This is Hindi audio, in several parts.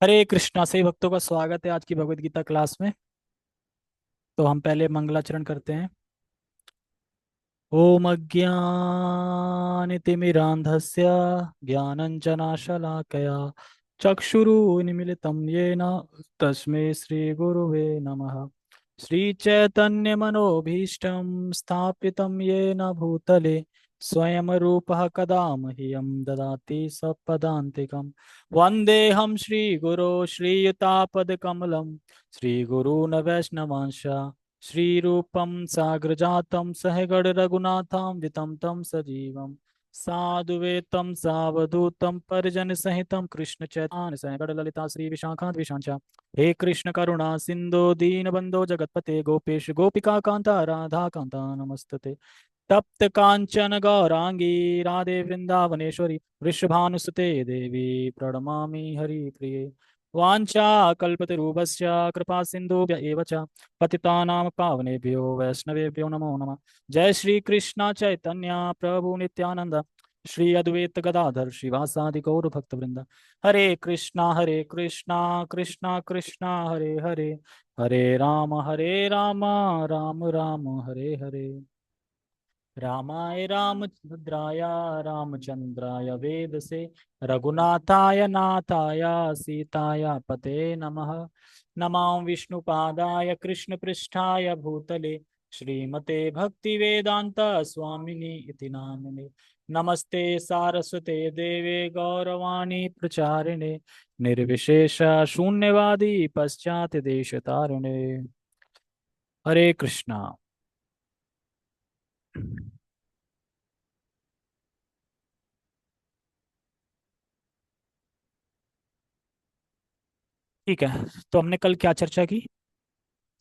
हरे कृष्णा। सही भक्तों का स्वागत है आज की भगवत गीता क्लास में। तो हम पहले मंगलाचरण करते हैं। ओम अज्ञानतिमिरान्धस्य ज्ञानञ्जनाशलाकया चक्षुरुन्मीलितं येन तस्मै श्रीगुरुवे नमः। श्रीचैतन्यमनोभीष्टं स्थापितं येन भूतले स्वयं रूपः कदा मह्यं ददाति सपदान्तिकं। वन्देऽहं श्रीगुरो श्रीयुतापदकमलं श्रीगुरून् वैष्णवांश श्रीरूपं साग्रजातं सहगण रघुनाथां वितं तं सजीवं साधुवेतं सावधूतं परिजनसहितं कृष्ण चैतन्य सहगण ललिता श्री विशाखां द्विशांचा। हे कृष्ण करुणा सिंधु दीनबंधो जगतपते गोपेश गोपिका कांता राधा कांता नमस्तते। तप्त कांचन गौरांगी राधे वृंदावनेश्वरी वृषभानुसुते देवी प्रणमामि हरिप्रिये। वाञ्छाकल्पतरुभ्यश्च कृपा सिन्धुभ्य एव च पतितानां पावनेभ्यो वैष्णवेभ्यो नमो नमः। जय श्री कृष्ण चैतन्य प्रभु नित्यानंद श्री अद्वैत गदाधर श्रीवासादि गौर भक्त वृंद। हरे कृष्णा कृष्णा कृष्णा हरे हरे हरे राम राम राम हरे हरे। रामाय रामभद्राय रामचंद्राय वेदसे रघुनाथाय नाथाय सीताय पते नमः। नमो विष्णुपादाय कृष्णपृष्ठाय भूतले श्रीमते भक्तिवेदांत स्वामिनि इति नामिने। नमस्ते सारस्वते देवे गौरवाणी प्रचारिणे निर्विशेष शून्यवादी पश्चात देश तारिणे। हरे कृष्णा। ठीक है, तो हमने कल क्या चर्चा की।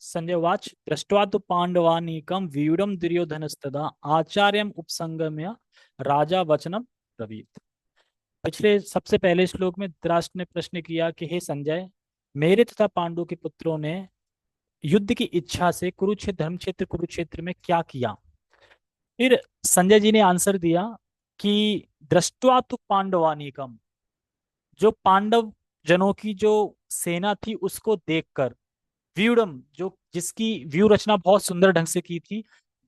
संजय वाच दृष्ट्वा तो पांडवानीकम व्यूढ़म दुर्योधनस्तदा आचार्यम उपसंगम्य राजा वचनम ब्रवीत। पिछले सबसे पहले श्लोक में धृतराष्ट्र ने प्रश्न किया कि हे संजय, मेरे तथा पांडु के पुत्रों ने युद्ध की इच्छा से कुरुक्षेत्र में क्या किया। फिर संजय जी ने आंसर दिया कि दृष्ट्वा तो पांडवानीकम, जो पांडव जनों की जो सेना थी उसको देखकर, व्यूढ़म जो जिसकी व्यू रचना बहुत सुंदर ढंग से की थी,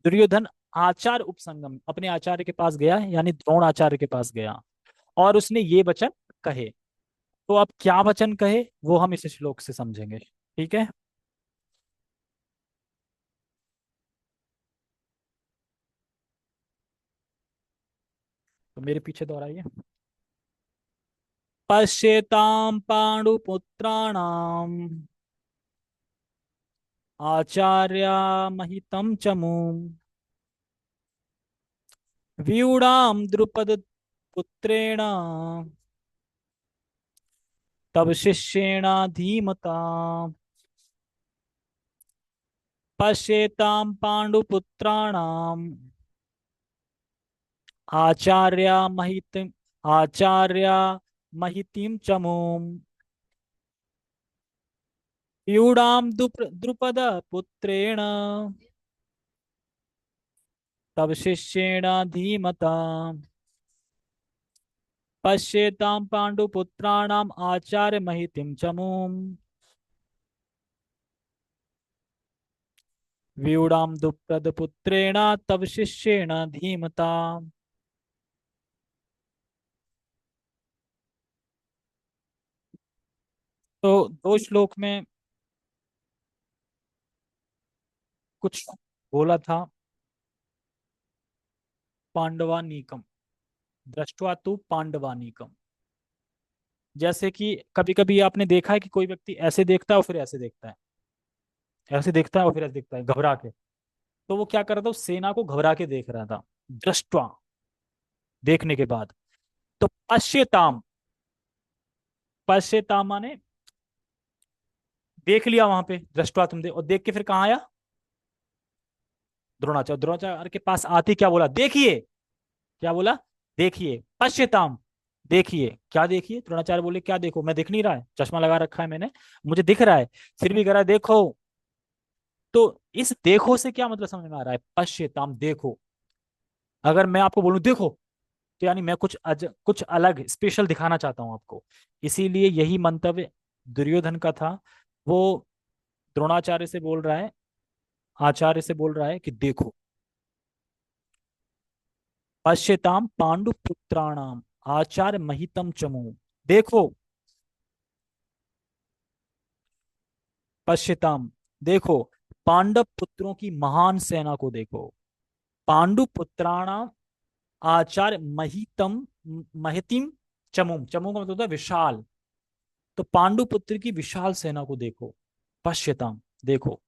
दुर्योधन आचार्य उपसंगम अपने आचार्य के पास गया, यानी द्रोण आचार्य के पास गया और उसने ये वचन कहे। तो अब क्या वचन कहे वो हम इस श्लोक से समझेंगे। ठीक है, तो मेरे पीछे दोहराइए। पश्येताम पांडुपुत्राणाम आचार्य महितम चमू व्यूढ़ाम द्रुपद पुत्रेण तब शिष्येण धीमता। पश्येतां पाण्डुपुत्राणाम् आचार्य महितिं चमूं व्यूढ़ां द्रुपद पुत्रेण तब शिष्येण धीमता। पश्येतां पाण्डुपुत्राणाम् आचार्य महितिं चमूं व्यूढ़ां द्रुपद पुत्रेण तब शिष्येण धीमता। तो दो श्लोक में कुछ बोला था। पांडवानीकम, दृष्टवा तु पांडवानीकम। जैसे कि कभी कभी आपने देखा है कि कोई व्यक्ति ऐसे देखता है और फिर ऐसे देखता है, ऐसे देखता है और फिर ऐसे देखता है घबरा के। तो वो क्या कर रहा था, उस सेना को घबरा के देख रहा था। दृष्टवा, देखने के बाद। तो पश्यताम, पश्यताम माने देख लिया वहां पे, दृष्टवा तुम देख, और देख के फिर कहाँ आया, द्रोणाचार्य। द्रोणाचार्य के पास आते क्या बोला, देखिए। क्या बोला, देखिए। पश्यताम, देखिए। क्या देखिए, द्रोणाचार्य बोले क्या देखो, मैं दिख नहीं रहा है, चश्मा लगा रखा है मैंने, मुझे दिख रहा है, फिर भी कह रहा है देखो। तो इस देखो से क्या मतलब समझ में आ रहा है, पश्यताम देखो। अगर मैं आपको बोलूं देखो, तो यानी मैं कुछ अलग स्पेशल दिखाना चाहता हूं आपको। इसीलिए यही मंतव्य दुर्योधन का था। वो द्रोणाचार्य से बोल रहा है, आचार्य से बोल रहा है कि देखो, पश्यताम पांडु पुत्राणाम आचार्य महितम चमू। देखो, पश्यताम, देखो, पांडव पुत्रों की महान सेना को देखो। पांडु पुत्राणाम आचार्य महितम, महितिम चमुम, चमू का मतलब होता है विशाल। तो पांडु पुत्र की विशाल सेना को देखो। पश्यताम, देखो,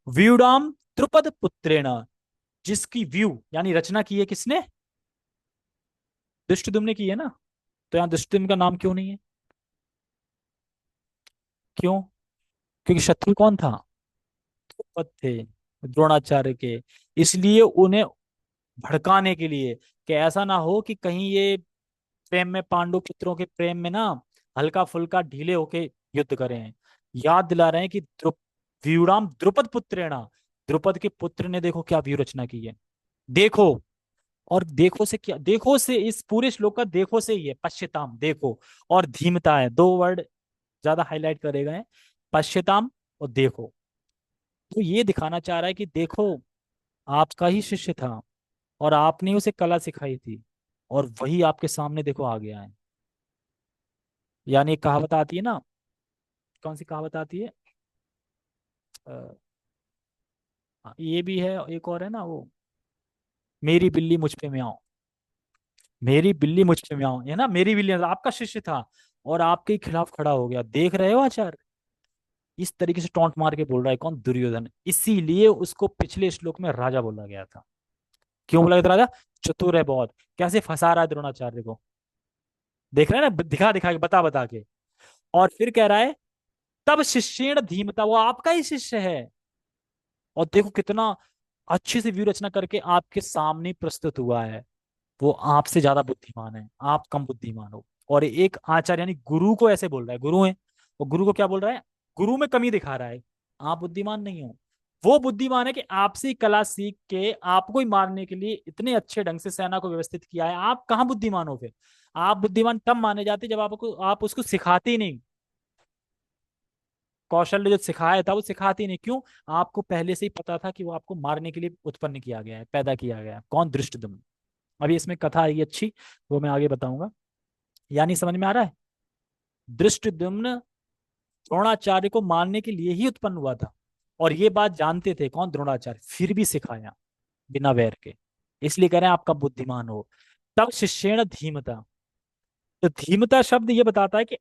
व्यूडाम द्रुपद पुत्रेण, जिसकी व्यू यानी रचना की है किसने? धृष्टद्युम्न ने की है ना। तो यहाँ धृष्टद्युम्न का नाम क्यों नहीं है? क्यों? क्योंकि शत्रु कौन था? द्रुपद थे, द्रोणाचार्य के। इसलिए उन्हें भड़काने के लिए, कि ऐसा ना हो कि कहीं ये प्रेम में, पांडु पुत्रों के प्रेम में ना हल्का फुल्का ढीले होके युद्ध करें। याद दिला रहे हैं कि व्यूराम द्रुपद पुत्रेणा, द्रुपद के पुत्र ने देखो क्या व्यू रचना की है। देखो, और देखो से क्या, देखो से इस पूरे श्लोक का देखो से ही है, पश्यताम देखो, और धीमता है, दो वर्ड ज्यादा हाईलाइट करे गए हैं, पश्यताम और देखो। तो ये दिखाना चाह रहा है कि देखो, आपका ही शिष्य था और आपने उसे कला सिखाई थी, और वही आपके सामने देखो आ गया है। यानी एक कहावत आती है ना, कौन सी कहावत आती है? ये भी है, एक और है ना वो, मेरी बिल्ली मुझ पे म्याऊं, मेरी बिल्ली मुझ पे म्याऊं, है ना, मेरी बिल्ली, मतलब आपका शिष्य था और आपके ही खिलाफ खड़ा हो गया, देख रहे हो आचार्य। इस तरीके से टोंट मार के बोल रहा है कौन? दुर्योधन। इसीलिए उसको पिछले श्लोक में राजा बोला गया था। क्यों बोला गया था राजा? चतुर है बहुत, कैसे फंसा रहा है द्रोणाचार्य को, देख रहे हैं ना, दिखा दिखा के, बता बता के। और फिर कह रहा है, तब शिष्येण धीमता, वो आपका ही शिष्य है, और देखो कितना अच्छे से व्यू रचना करके आपके सामने प्रस्तुत हुआ है। वो आपसे ज्यादा बुद्धिमान है, आप कम बुद्धिमान हो। और एक आचार्य यानी गुरु को ऐसे बोल रहा है, गुरु है, और गुरु को क्या बोल रहा है? गुरु में कमी दिखा रहा है, आप बुद्धिमान नहीं हो। वो बुद्धिमान है कि आपसे ही कला सीख के आपको ही मारने के लिए इतने अच्छे ढंग से सेना को व्यवस्थित किया है। आप कहाँ बुद्धिमान हो फिर? आप बुद्धिमान तब माने जाते जब आपको, आप उसको सिखाते ही नहीं। कौशल्य जो सिखाया था वो सिखाते ही नहीं, क्यों? आपको पहले से ही पता था कि वो आपको मारने के लिए उत्पन्न किया गया है, पैदा किया गया है। कौन? धृष्टद्युम्न। अभी इसमें कथा आएगी अच्छी, वो मैं आगे बताऊंगा। यानी समझ में आ रहा है, धृष्टद्युम्न द्रोणाचार्य को मारने के लिए ही उत्पन्न हुआ था, और ये बात जानते थे कौन? द्रोणाचार्य, फिर भी सिखाया बिना वैर के। इसलिए कह रहे हैं आपका बुद्धिमान हो। तब शिष्येण धीमता, तो धीमता शब्द ये बताता है कि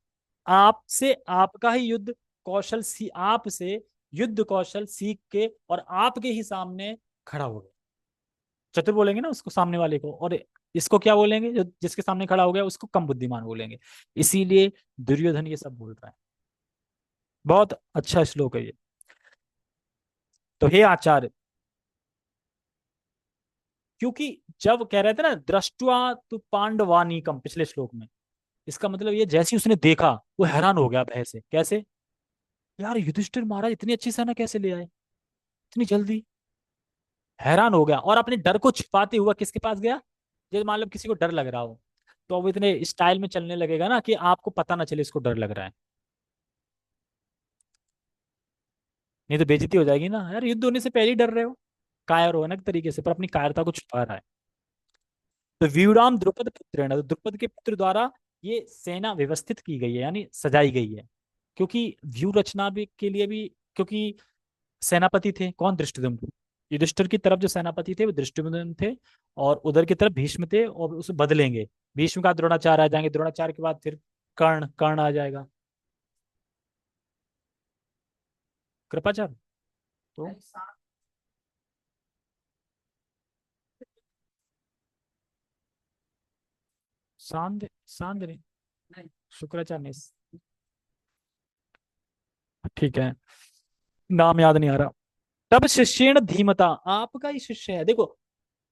आपसे आपका ही युद्ध कौशल सी, आपसे युद्ध कौशल सीख के और आपके ही सामने खड़ा हो गया। चतुर बोलेंगे ना उसको, सामने वाले को, और इसको क्या बोलेंगे? जो जिसके सामने खड़ा हो गया उसको कम बुद्धिमान बोलेंगे। इसीलिए दुर्योधन ये सब बोल रहा है। बहुत अच्छा श्लोक है ये। तो हे आचार्य, क्योंकि जब कह रहे थे ना, दृष्टवा तु पांडवानीकम, पिछले श्लोक में, इसका मतलब ये, जैसे ही उसने देखा वो हैरान हो गया भय से। कैसे? यार युधिष्ठिर महाराज इतनी अच्छी सेना कैसे ले आए इतनी जल्दी? हैरान हो गया, और अपने डर को छिपाते हुआ किसके पास गया? जैसे मान लो किसी को डर लग रहा हो, तो अब इतने स्टाइल में चलने लगेगा ना कि आपको पता ना चले इसको डर लग रहा है। नहीं तो बेइज्जती हो जाएगी ना, यार युद्ध होने से पहले ही डर रहे हो। कायर हो ना एक तरीके से, पर अपनी कायरता को छुपा रहा है। तो व्यूराम द्रुपद पुत्र, तो द्रुपद के पुत्र द्वारा ये सेना व्यवस्थित की गई है, यानी सजाई गई है। क्योंकि व्यू रचना भी के लिए भी, क्योंकि सेनापति थे कौन? धृष्टद्युम्न। युधिष्ठिर की तरफ जो सेनापति थे वो धृष्टद्युम्न थे, और उधर की तरफ भीष्म थे, और उसे बदलेंगे। भीष्म का द्रोणाचार्य आ जाएंगे, द्रोणाचार्य के बाद फिर कर्ण, कर्ण आ जाएगा, कृपाचार्य। तो सांद, सांद नहीं, शुक्राचार्य नहीं। ठीक है, नाम याद नहीं आ रहा। तब शिष्येण धीमता, आपका ही शिष्य है, देखो,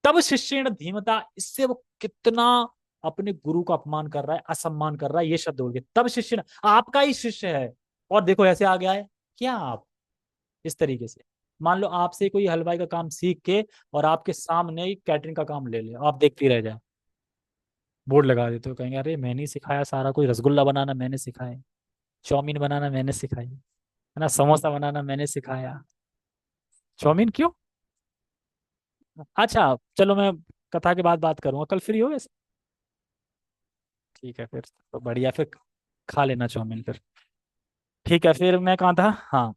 तब शिष्येण धीमता, इससे वो कितना अपने गुरु का अपमान कर रहा है, असम्मान कर रहा है, ये शब्द बोल के, तब शिष्य, आपका ही शिष्य है, और देखो ऐसे आ गया है। क्या आप इस तरीके से, मान लो आपसे कोई हलवाई का काम सीख के और आपके सामने ही कैटरिंग का काम ले ले, आप देखते ही रह जाए, बोर्ड लगा देते हो, कहेंगे अरे मैंने ही सिखाया सारा, कोई रसगुल्ला बनाना मैंने सिखाया है। चाउमीन बनाना मैंने सिखाई है ना, समोसा बनाना मैंने सिखाया। चाउमीन क्यों? अच्छा चलो, मैं कथा के बाद बात करूंगा, कल फ्री हो वैसे? ठीक है फिर तो बढ़िया, फिर खा लेना चाउमीन फिर। ठीक है, फिर मैं कहाँ था? हाँ।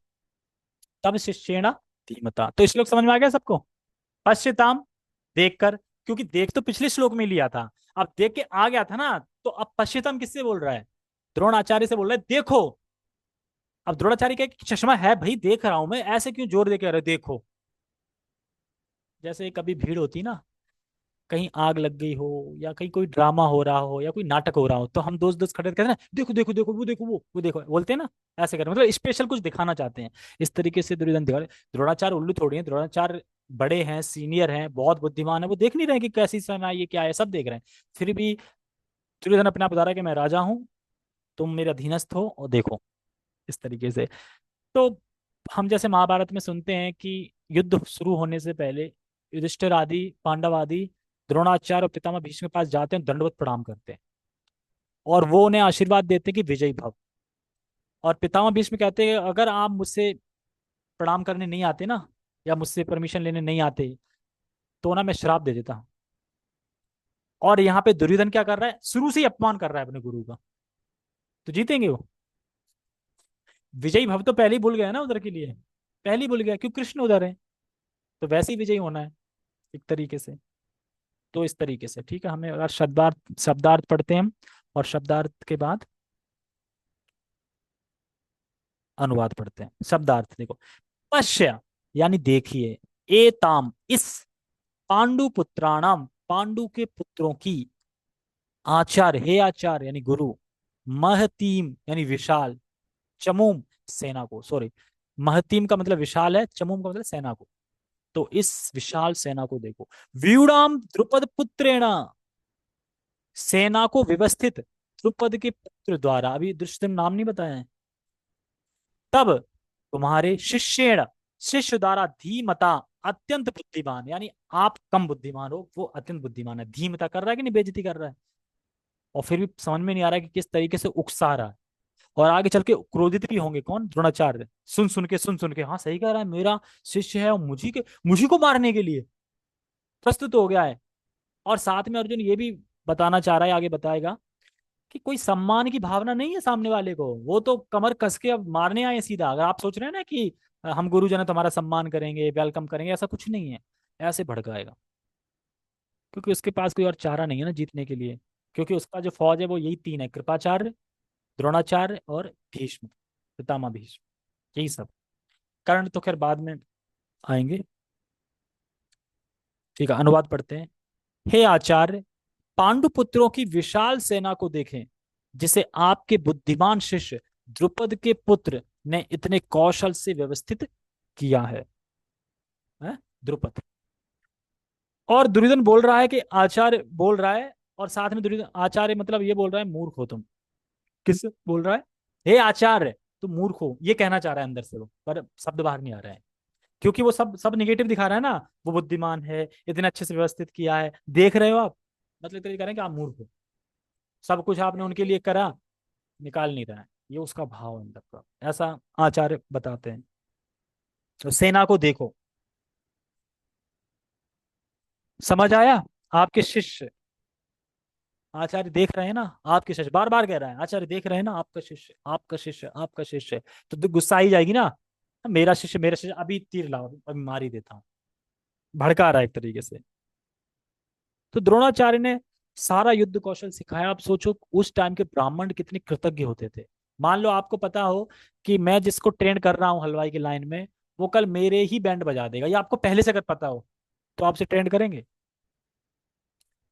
तब शिष्येण धीमता, तो श्लोक समझ में आ गया सबको? पश्चिताम, देखकर, क्योंकि देख तो पिछले श्लोक में लिया था, अब देख के आ गया था ना, तो अब पश्चिताम किससे बोल रहा है? द्रोणाचार्य से बोल रहा है देखो। अब द्रोणाचार्य क्या, चश्मा है भाई, देख रहा हूं मैं, ऐसे क्यों जोर दे के रहे देखो? जैसे कभी भीड़ होती ना, कहीं आग लग गई हो, या कहीं कोई ड्रामा हो रहा हो, या कोई नाटक हो रहा हो, तो हम दोस्त दोस्त खड़े कहते हैं ना, देखो देखो देखो, वो देखो, वो देखो, बोलते हैं ना। ऐसे कर, मतलब स्पेशल कुछ दिखाना चाहते हैं। इस तरीके से दुर्योधन दिखा रहे। द्रोणाचार्य उल्लू थोड़ी है, द्रोणाचार्य बड़े हैं, सीनियर हैं, बहुत बुद्धिमान है, वो देख नहीं रहे कि कैसी सेना है, ये क्या है, सब देख रहे हैं। फिर भी दुर्योधन अपने आप बता रहा है कि मैं राजा हूँ, तुम मेरे अधीनस्थ हो, और देखो, इस तरीके से। तो हम जैसे महाभारत में सुनते हैं कि युद्ध शुरू होने से पहले युधिष्ठिर आदि, पांडव आदि, द्रोणाचार्य और पितामह भीष्म के पास जाते हैं, दंडवत प्रणाम करते हैं, और वो उन्हें आशीर्वाद देते हैं कि विजयी भव। और पितामह भीष्म कहते हैं अगर आप मुझसे प्रणाम करने नहीं आते ना, या मुझसे परमिशन लेने नहीं आते, तो ना मैं श्राप दे देता हूँ। और यहाँ पे दुर्योधन क्या कर रहा है, शुरू से ही अपमान कर रहा है अपने गुरु का, तो जीतेंगे वो? विजयी भव तो पहले ही भूल गया ना उधर के लिए, पहले ही भूल गया, क्यों? कृष्ण उधर है, तो वैसे ही विजयी होना है एक तरीके से। तो इस तरीके से ठीक है, हमें अगर शब्दार्थ शब्दार्थ पढ़ते हैं हम, और शब्दार्थ के बाद अनुवाद पढ़ते हैं। शब्दार्थ देखो, पश्य यानी देखिए, एताम इस, पांडु पुत्राणाम पांडु के पुत्रों की, आचार्य हे आचार्य यानी गुरु, महतीम यानी विशाल, चमूम सेना को, सॉरी, महतीम का मतलब विशाल है, चमूम का मतलब सेना को। तो इस विशाल सेना को देखो, व्यूढ़ाम द्रुपद पुत्रेण, सेना को व्यवस्थित द्रुपद के पुत्र द्वारा, अभी दुष्टम नाम नहीं बताया है। तब तुम्हारे शिष्येण, शिष्य द्वारा, धीमता अत्यंत बुद्धिमान, यानी आप कम बुद्धिमान हो, वो अत्यंत बुद्धिमान है। धीमता कर रहा है कि नहीं, बेइज्जती कर रहा है? और फिर भी समझ में नहीं आ रहा है कि किस तरीके से उकसा रहा है। और आगे चल के क्रोधित भी होंगे कौन? द्रोणाचार्य, सुन सुन के, हाँ सही कह रहा है, मेरा शिष्य है और मुझी को मारने के लिए प्रस्तुत हो गया है। और साथ में अर्जुन ये भी बताना चाह रहा है, आगे बताएगा, कि कोई सम्मान की भावना नहीं है सामने वाले को, वो तो कमर कस के अब मारने आए सीधा। अगर आप सोच रहे हैं ना कि हम गुरुजन है तुम्हारा सम्मान करेंगे, वेलकम करेंगे, ऐसा कुछ नहीं है। ऐसे भड़काएगा, क्योंकि उसके पास कोई और चारा नहीं है ना जीतने के लिए। क्योंकि उसका जो फौज है वो यही तीन है, कृपाचार्य, द्रोणाचार्य और भीष्म, पितामह भीष्म, यही सब। कर्ण तो खैर बाद में आएंगे। ठीक है, अनुवाद पढ़ते हैं। हे आचार्य, पांडु पुत्रों की विशाल सेना को देखें, जिसे आपके बुद्धिमान शिष्य द्रुपद के पुत्र ने इतने कौशल से व्यवस्थित किया है। द्रुपद। और दुर्योधन बोल रहा है कि आचार्य बोल रहा है, और साथ में दुर्योधन आचार्य मतलब ये बोल रहा है मूर्ख हो तुम। किस बोल रहा है? हे आचार्य, तुम मूर्ख हो, ये कहना चाह रहा है अंदर से वो, पर शब्द बाहर नहीं आ रहा है, क्योंकि वो सब सब निगेटिव दिखा रहा है ना। वो बुद्धिमान है, इतने अच्छे से व्यवस्थित किया है, देख रहे हो आप, मतलब तो ये कह रहे हैं कि आप मूर्ख हो, सब कुछ आपने उनके लिए करा, निकाल नहीं रहा है। ये उसका भाव अंदर का, ऐसा आचार्य बताते हैं। तो सेना को देखो, समझ आया? आपके शिष्य, आचार्य देख रहे हैं ना, आपके शिष्य, बार बार कह रहा है, आचार्य देख रहे हैं ना, आपका शिष्य, आपका शिष्य, आपका शिष्य। तो गुस्सा ही जाएगी ना, मेरा शिष्य, मेरा शिष्य, अभी तीर लाओ, अभी मार ही देता हूँ। भड़का रहा है एक तरीके से। तो द्रोणाचार्य ने सारा युद्ध कौशल सिखाया। आप सोचो उस टाइम के ब्राह्मण कितने कृतज्ञ होते थे। मान लो आपको पता हो कि मैं जिसको ट्रेन कर रहा हूँ हलवाई की लाइन में, वो कल मेरे ही बैंड बजा देगा, या आपको पहले से अगर पता हो, तो आपसे ट्रेन करेंगे?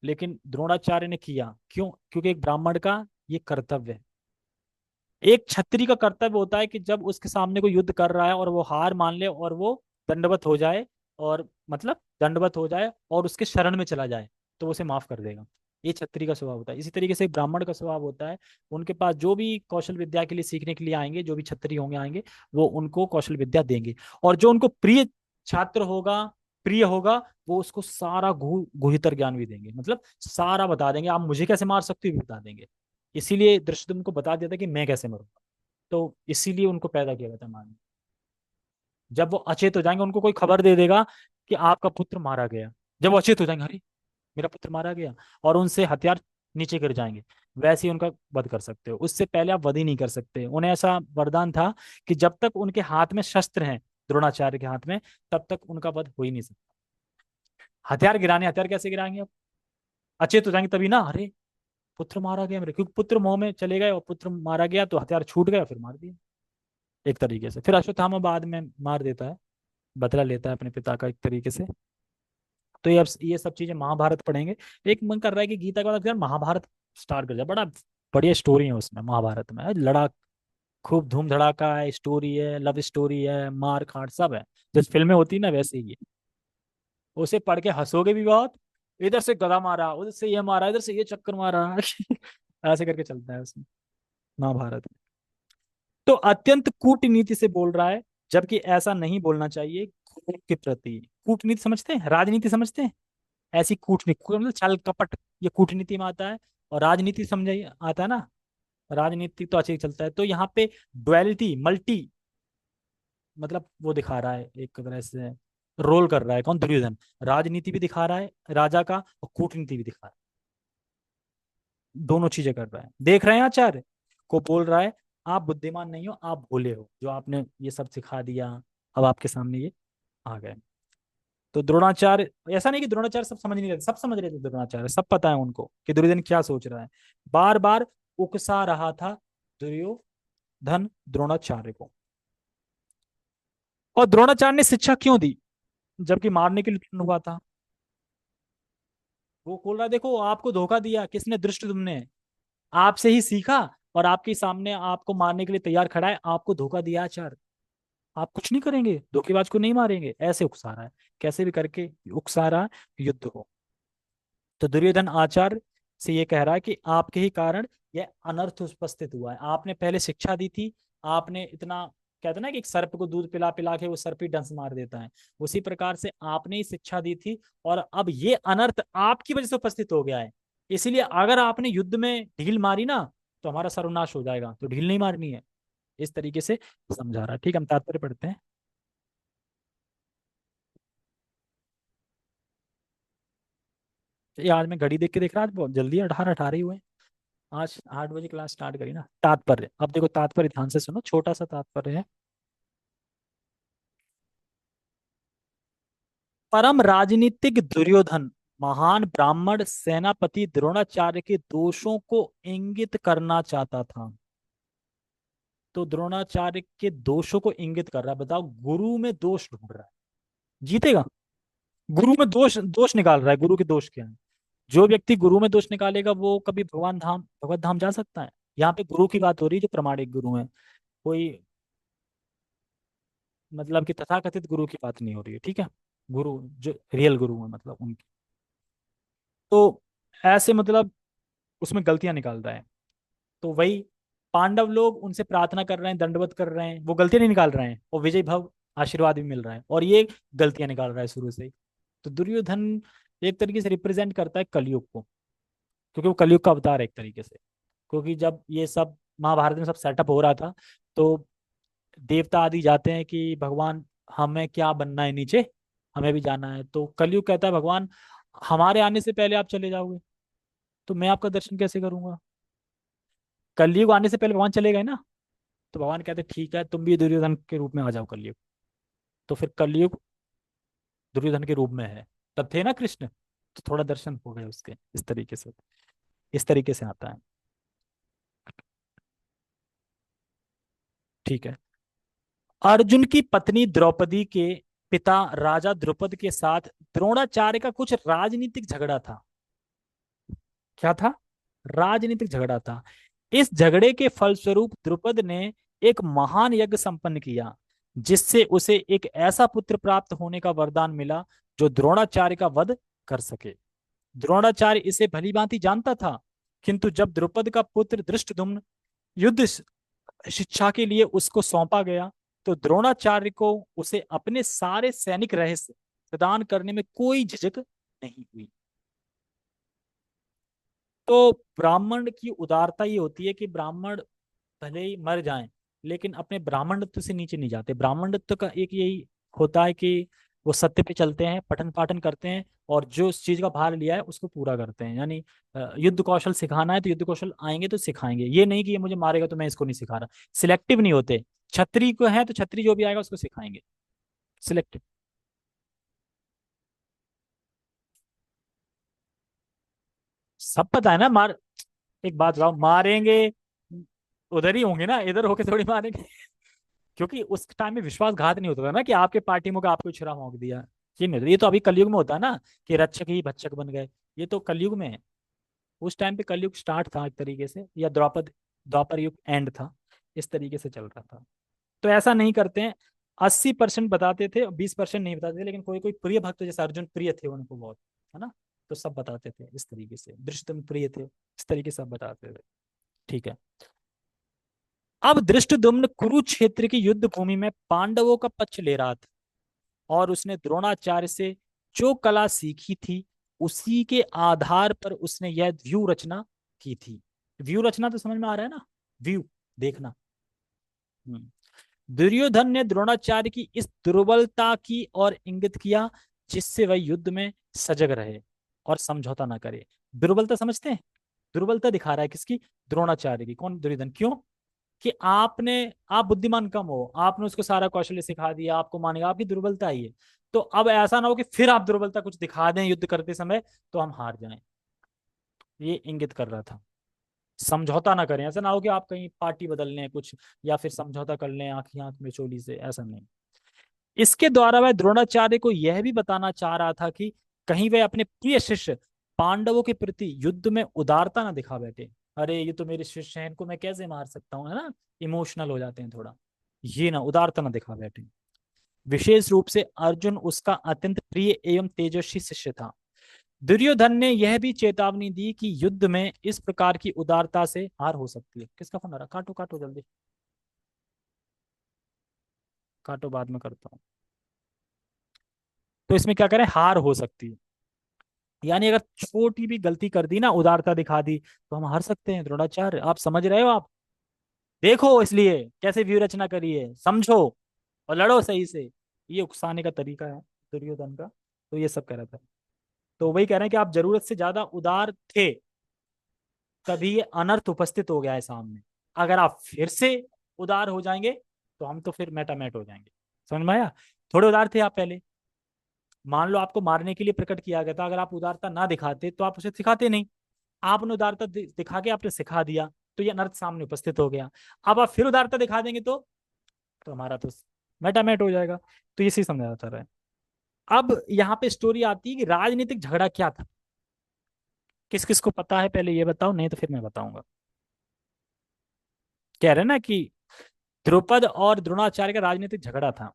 लेकिन द्रोणाचार्य ने किया, क्यों? क्योंकि एक ब्राह्मण का ये कर्तव्य है। एक छत्री का कर्तव्य होता है कि जब उसके सामने कोई युद्ध कर रहा है और वो हार मान ले, और वो दंडवत हो जाए, और मतलब दंडवत हो जाए और उसके शरण में चला जाए, तो वो उसे माफ कर देगा। ये छत्री का स्वभाव होता है। इसी तरीके से एक ब्राह्मण का स्वभाव होता है, उनके पास जो भी कौशल विद्या के लिए सीखने के लिए आएंगे, जो भी छत्री होंगे आएंगे, वो उनको कौशल विद्या देंगे। और जो उनको प्रिय छात्र होगा, प्रिय होगा, वो उसको सारा गुहितर ज्ञान भी देंगे, मतलब सारा बता देंगे, आप मुझे कैसे मार सकते हो ये भी बता देंगे। इसीलिए धृष्टद्युम्न को बता दिया था कि मैं कैसे मरूंगा। तो इसीलिए उनको पैदा किया गया था मारने। जब वो अचेत हो जाएंगे, उनको कोई खबर दे देगा कि आपका पुत्र मारा गया, जब वो अचेत हो जाएंगे, अरे मेरा पुत्र मारा गया, और उनसे हथियार नीचे गिर जाएंगे, वैसे ही उनका वध कर सकते हो। उससे पहले आप वध ही नहीं कर सकते। उन्हें ऐसा वरदान था कि जब तक उनके हाथ में शस्त्र हैं, द्रोणाचार्य के हाथ में, तब तक उनका वध हो ही नहीं सकता। हथियार गिराने, हथियार कैसे गिराएंगे आप? अचेत हो जाएंगे तभी ना, अरे पुत्र मारा गया मेरे, क्योंकि पुत्र मोह में चले गए और पुत्र मारा गया तो हथियार छूट गया, फिर मार दिया एक तरीके से। फिर अश्वत्थामा बाद में मार देता है, बदला लेता है अपने पिता का एक तरीके से। तो ये सब चीजें महाभारत पढ़ेंगे। एक मन कर रहा है कि गीता के बाद यार महाभारत स्टार्ट कर जाए, बड़ा बढ़िया स्टोरी है उसमें, महाभारत में लड़ा, खूब धूम धड़ाका है, स्टोरी है, लव स्टोरी है, मार काट सब है, जैसे फिल्में होती है ना वैसे ही है। उसे पढ़ के हंसोगे भी बहुत, इधर से गदा मारा, उधर से ये मारा, इधर से ये चक्कर मारा ऐसे करके चलता है उसमें, महाभारत में। तो अत्यंत कूटनीति से बोल रहा है, जबकि ऐसा नहीं बोलना चाहिए गुरु के प्रति। कूटनीति समझते हैं, राजनीति समझते हैं, ऐसी कूटनीति, मतलब छल कपट, ये कूटनीति में आता है। और राजनीति समझाइए, आता है ना, राजनीति तो अच्छे ही चलता है। तो यहाँ पे डुअलिटी, मल्टी, मतलब वो दिखा रहा है एक तरह से, रोल कर रहा है कौन, दुर्योधन। राजनीति भी दिखा रहा है राजा का, और कूटनीति भी दिखा रहा है, दोनों चीजें कर रहा है। देख रहे हैं आचार्य को बोल रहा है, आप बुद्धिमान नहीं हो, आप भोले हो, जो आपने ये सब सिखा दिया, अब आपके सामने ये आ गए। तो द्रोणाचार्य, ऐसा नहीं कि द्रोणाचार्य सब समझ नहीं रहे थे, सब समझ रहे थे द्रोणाचार्य, सब पता है उनको कि दुर्योधन क्या सोच रहा है। बार बार उकसा रहा था दुर्योधन द्रोणाचार्य को। और द्रोणाचार्य ने शिक्षा क्यों दी, जबकि मारने के लिए उत्पन्न हुआ था? वो बोल रहा है, देखो आपको धोखा दिया किसने, धृष्टद्युम्न ने, आपसे ही सीखा, और आपके सामने आपको मारने के लिए तैयार खड़ा है, आपको धोखा दिया आचार्य, आप कुछ नहीं करेंगे, धोखेबाज को नहीं मारेंगे, ऐसे उकसा रहा है, कैसे भी करके उकसा रहा है, युद्ध हो। तो दुर्योधन आचार्य से ये कह रहा है कि आपके ही कारण यह अनर्थ उपस्थित हुआ है। आपने पहले शिक्षा दी थी, आपने इतना, कहते ना कि एक सर्प को दूध पिला पिला के वो सर्प ही डंस मार देता है, उसी प्रकार से आपने ही शिक्षा दी थी, और अब ये अनर्थ आपकी वजह से उपस्थित हो गया है। इसीलिए अगर आपने युद्ध में ढील मारी ना, तो हमारा सर्वनाश हो जाएगा, तो ढील नहीं मारनी है, इस तरीके से समझा रहा है। ठीक है, हम तात्पर्य पढ़ते हैं। ये आज मैं घड़ी देख के देख रहा, आज बहुत जल्दी 18 18 ही हुए। आज 8 बजे क्लास स्टार्ट करी ना। तात्पर्य, अब देखो तात्पर्य ध्यान से सुनो, छोटा सा तात्पर्य है। परम राजनीतिक दुर्योधन महान ब्राह्मण सेनापति द्रोणाचार्य के दोषों को इंगित करना चाहता था। तो द्रोणाचार्य के दोषों को इंगित कर रहा है, बताओ गुरु में दोष ढूंढ रहा है, जीतेगा। गुरु में दोष, दोष निकाल रहा है, गुरु के दोष क्या है। जो व्यक्ति गुरु में दोष निकालेगा वो कभी भगवान धाम, भगवत धाम जा सकता है? यहाँ पे गुरु की बात हो रही है, जो प्रमाणिक गुरु है, कोई मतलब कि तथाकथित गुरु की बात नहीं हो रही है, ठीक है। गुरु जो रियल गुरु है, मतलब उनकी। तो ऐसे मतलब उसमें गलतियां निकाल रहा है। तो वही पांडव लोग उनसे प्रार्थना कर रहे हैं, दंडवत कर रहे हैं, वो गलतियां नहीं निकाल रहे हैं, और विजय भव आशीर्वाद भी मिल रहा है, और ये गलतियां निकाल रहा है शुरू से ही। तो दुर्योधन एक तरीके से रिप्रेजेंट करता है कलयुग को, क्योंकि वो कलयुग का अवतार है एक तरीके से। क्योंकि जब ये सब महाभारत में सब सेटअप हो रहा था, तो देवता आदि जाते हैं कि भगवान हमें क्या बनना है नीचे, हमें भी जाना है। तो कलयुग कहता है भगवान हमारे आने से पहले आप चले जाओगे, तो मैं आपका दर्शन कैसे करूंगा? कलयुग आने से पहले भगवान चले गए ना, तो भगवान कहते ठीक है, तुम भी दुर्योधन के रूप में आ जाओ कलयुग। तो फिर कलयुग दुर्योधन के रूप में है, तब थे ना कृष्ण, तो थोड़ा दर्शन हो गए उसके, इस तरीके से, इस तरीके से आता है। ठीक है। अर्जुन की पत्नी द्रौपदी के पिता राजा द्रुपद के साथ द्रोणाचार्य का कुछ राजनीतिक झगड़ा था। क्या था? राजनीतिक झगड़ा था। इस झगड़े के फलस्वरूप द्रुपद ने एक महान यज्ञ संपन्न किया, जिससे उसे एक ऐसा पुत्र प्राप्त होने का वरदान मिला जो द्रोणाचार्य का वध कर सके। द्रोणाचार्य इसे भली भांति जानता था, किंतु जब द्रुपद का पुत्र धृष्टद्युम्न युद्ध शिक्षा के लिए उसको सौंपा गया, तो द्रोणाचार्य को उसे अपने सारे सैनिक रहस्य प्रदान करने में कोई झिझक नहीं हुई। तो ब्राह्मण की उदारता ये होती है कि ब्राह्मण भले ही मर जाएं, लेकिन अपने ब्राह्मणत्व से नीचे नहीं जाते। ब्राह्मणत्व का एक यही होता है कि वो सत्य पे चलते हैं, पठन पाठन करते हैं, और जो उस चीज का भार लिया है उसको पूरा करते हैं। यानी युद्ध कौशल सिखाना है तो युद्ध कौशल आएंगे तो सिखाएंगे, ये नहीं कि ये मुझे मारेगा तो मैं इसको नहीं सिखा रहा। सिलेक्टिव नहीं होते। छत्री को है तो छत्री जो भी आएगा उसको सिखाएंगे। सिलेक्टिव। सब पता है ना मार। एक बात बताओ, मारेंगे उधर ही होंगे ना, इधर होके थोड़ी मारेंगे। क्योंकि उस टाइम में विश्वासघात नहीं होता था ना कि आपके पार्टी में आपको छुरा भोंक दिया। ये नहीं होता। ये तो अभी कलयुग में होता है ना कि रक्षक ही भक्षक बन गए। ये तो कलयुग में है। उस टाइम पे कलयुग स्टार्ट था एक तरीके से, या द्वापर द्वापर युग एंड था। इस तरीके से चल रहा था। तो ऐसा नहीं करते हैं। 80% बताते थे, 20% नहीं बताते थे, लेकिन कोई कोई प्रिय भक्त जैसे अर्जुन प्रिय थे उनको बहुत, है ना, तो सब बताते थे इस तरीके से। धृष्टुम्न प्रिय थे, इस तरीके से सब बताते थे। ठीक है। अब धृष्टद्युम्न कुरुक्षेत्र की युद्ध भूमि में पांडवों का पक्ष ले रहा था, और उसने द्रोणाचार्य से जो कला सीखी थी उसी के आधार पर उसने यह व्यू रचना की थी। व्यू रचना तो समझ में आ रहा है ना, व्यू देखना। हम्म। दुर्योधन ने द्रोणाचार्य की इस दुर्बलता की ओर इंगित किया, जिससे वह युद्ध में सजग रहे और समझौता ना करे। दुर्बलता समझते हैं? दुर्बलता दिखा रहा है किसकी? द्रोणाचार्य की। कौन? दुर्योधन। क्यों? कि आपने, आप बुद्धिमान कम हो, आपने उसको सारा कौशल्य सिखा दिया, आपको मानेगा, आपकी दुर्बलता ही है। तो अब ऐसा ना हो कि फिर आप दुर्बलता कुछ दिखा दें युद्ध करते समय तो हम हार जाएं। ये इंगित कर रहा था। समझौता ना करें, ऐसा ना हो कि आप कहीं पार्टी बदल लें कुछ, या फिर समझौता कर लें आंख ही आंख में चोली से, ऐसा नहीं। इसके द्वारा वह द्रोणाचार्य को यह भी बताना चाह रहा था कि कहीं वह अपने प्रिय शिष्य पांडवों के प्रति युद्ध में उदारता ना दिखा बैठे। अरे ये तो मेरे शिष्य हैं, इनको मैं कैसे मार सकता हूँ, है ना, इमोशनल हो जाते हैं थोड़ा। ये ना, उदारता ना दिखा बैठे। विशेष रूप से अर्जुन उसका अत्यंत प्रिय एवं तेजस्वी शिष्य था। दुर्योधन ने यह भी चेतावनी दी कि युद्ध में इस प्रकार की उदारता से हार हो सकती है। किसका फोन आ रहा? काटो काटो जल्दी, काटो, बाद में करता हूँ। तो इसमें क्या करें, हार हो सकती है। यानी अगर छोटी भी गलती कर दी ना, उदारता दिखा दी, तो हम हार सकते हैं। द्रोणाचार्य, आप समझ रहे हो? आप देखो इसलिए कैसे व्यू रचना करी है, समझो और लड़ो सही से। ये उकसाने का तरीका है दुर्योधन का। तो ये सब कह रहा था। तो वही कह रहे हैं कि आप जरूरत से ज्यादा उदार थे, तभी ये अनर्थ उपस्थित हो गया है सामने। अगर आप फिर से उदार हो जाएंगे तो हम तो फिर मेटामेट हो जाएंगे। समझ में आया? थोड़े उदार थे आप पहले। मान लो आपको मारने के लिए प्रकट किया गया था, अगर आप उदारता ना दिखाते तो आप उसे सिखाते नहीं। आपने उदारता दिखा के आपने सिखा दिया, तो ये अनर्थ सामने उपस्थित हो गया। अब आप फिर उदारता दिखा देंगे तो हमारा तो मेटामेट हो जाएगा। तो इसी समझाना चाह रहा है। अब यहाँ पे स्टोरी आती है कि राजनीतिक झगड़ा क्या था। किस किस को पता है पहले ये बताओ, नहीं तो फिर मैं बताऊंगा। कह रहे ना कि द्रुपद और द्रोणाचार्य का राजनीतिक झगड़ा था।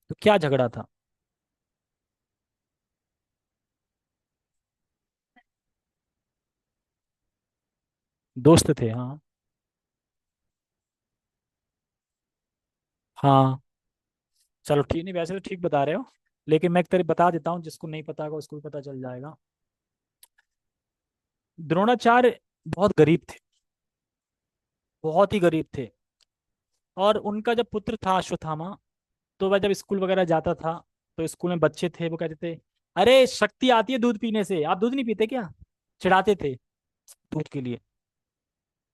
तो क्या झगड़ा था? दोस्त थे, हाँ। हाँ, चलो ठीक, नहीं वैसे तो ठीक बता रहे हो, लेकिन मैं एक तरह बता देता हूँ, जिसको नहीं पता होगा उसको भी पता चल जाएगा। द्रोणाचार्य बहुत गरीब थे, बहुत ही गरीब थे। और उनका जब पुत्र था अश्वत्थामा, तो वह जब स्कूल वगैरह जाता था, तो स्कूल में बच्चे थे वो कहते थे, अरे शक्ति आती है दूध पीने से, आप दूध नहीं पीते क्या? चिढ़ाते थे दूध के लिए।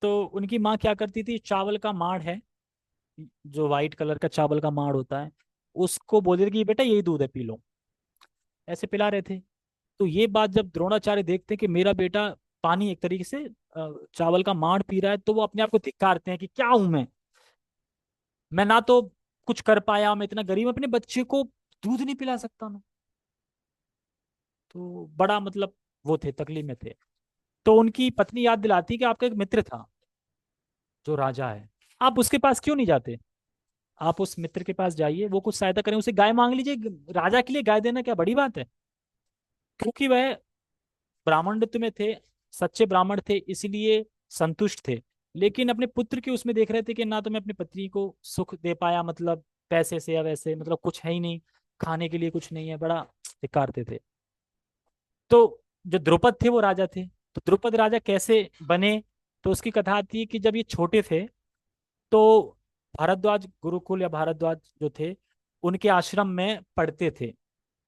तो उनकी माँ क्या करती थी, चावल का माड़ है, जो व्हाइट कलर का चावल का माड़ होता है, उसको बोलते थे कि बेटा यही दूध है, पी लो। ऐसे पिला रहे थे। तो ये बात जब द्रोणाचार्य देखते हैं कि मेरा बेटा पानी एक तरीके से चावल का माड़ पी रहा है, तो वो अपने आप को धिक्कारते हैं कि क्या हूं मैं ना तो कुछ कर पाया, मैं इतना गरीब अपने बच्चे को दूध नहीं पिला सकता मैं। तो बड़ा मतलब वो थे, तकलीफ में थे। तो उनकी पत्नी याद दिलाती कि आपका एक मित्र था जो राजा है, आप उसके पास क्यों नहीं जाते? आप उस मित्र के पास जाइए, वो कुछ सहायता करें, उसे गाय मांग लीजिए। राजा के लिए गाय देना क्या बड़ी बात है? क्योंकि वह ब्राह्मणत्व में थे, सच्चे ब्राह्मण थे, इसलिए संतुष्ट थे। लेकिन अपने पुत्र के उसमें देख रहे थे कि ना तो मैं अपनी पत्नी को सुख दे पाया, मतलब पैसे से या वैसे, मतलब कुछ है ही नहीं, खाने के लिए कुछ नहीं है, बड़ा धिक्कारते थे। तो जो द्रुपद थे वो राजा थे। तो द्रुपद राजा कैसे बने? तो उसकी कथा आती है कि जब ये छोटे थे, तो भारद्वाज गुरुकुल या भारद्वाज जो थे, उनके आश्रम में पढ़ते थे